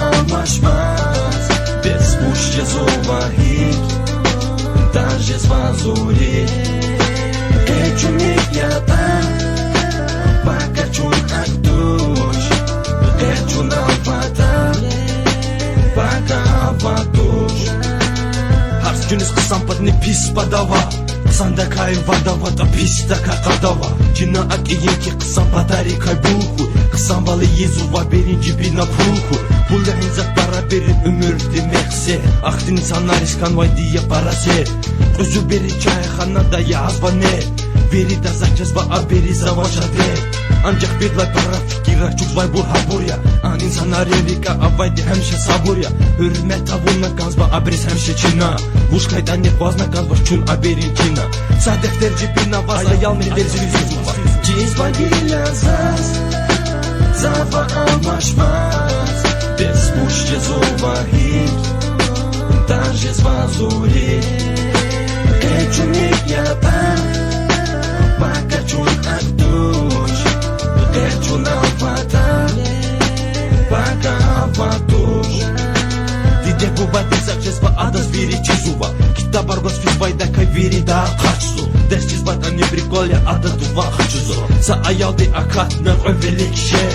almaşmaz, без пуще зувахи, даже звазури. Ечуник ята, bakachun aktuş, ечун alpata, baka avatuş. Harz günüz kısam padni pis padava, kısanda kay vadava da pis taka kadava. Cina ak iyenki kısam padari kay buku, kısam balı yezuva birinci bina puku. Bulla inzak para berin ömür demekse, aktın insanlar iskan vay diye para ser. Özü beri çayxanada yazva ne, veri da zakazva aberi zavaşa de. Ancak bir lay para fikir açuk vay bu haburya. An insanlar yerika avaydi hemşe saburya. Hürmet avunna gazva abris hemşe çina. Vuş kaydan net vazna gazva çun aberin çina. Sadefter cibina vaz ayal me verzili zuzuva. Ciz vanilya zaz, zava almaşmaz, без пуще зуваhi, даже звазури. Ечуник ята, bakachun aktuş, ечун alpata, baka avatuş. Dide bu bade zakçesva adas viri çizuva, kita bargos fizvayda kay viri da kaçsu. Des çizvada ne brikolya ada duva haçuzo. Sa ayaldi akat na övelik şey.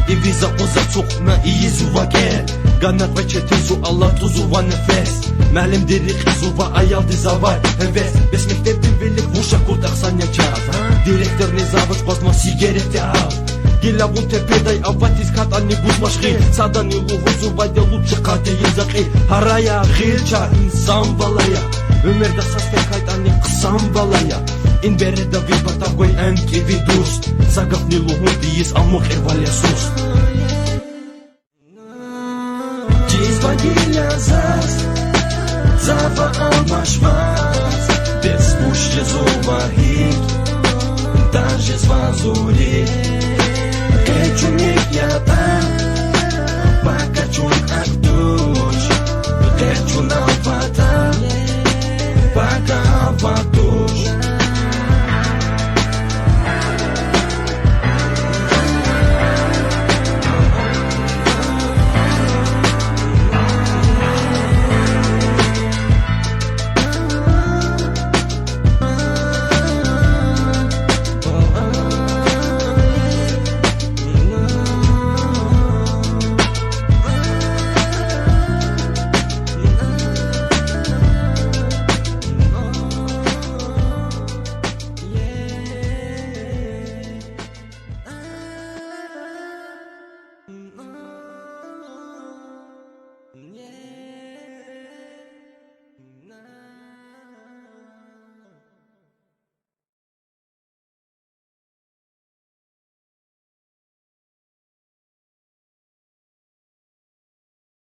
İviza oza çokna iyi zuvage. Ganat ve çetezu Allah tuzu va nefes. Məlim diri xizu va ayal dizavay heves. Bes mektebdin velik vuşa kurt aksanya çat. Direktör ne zavıç basma sigareti al. Gila bun tepeday avatiz kat anni buzmaşki. Sadan yolu huzu vayda lupçı kate yezaki. Haraya gilça insan balaya. Ömerda sasfe kayt anni kısam balaya. In bereda vi batagoy enki vi dust. Sagaf ni luhun diyiz amok ervalya sus. Ciz vanilya zaz, zava almaşmaz, без пуще зуваhi, даже звазури. Ечуник ята,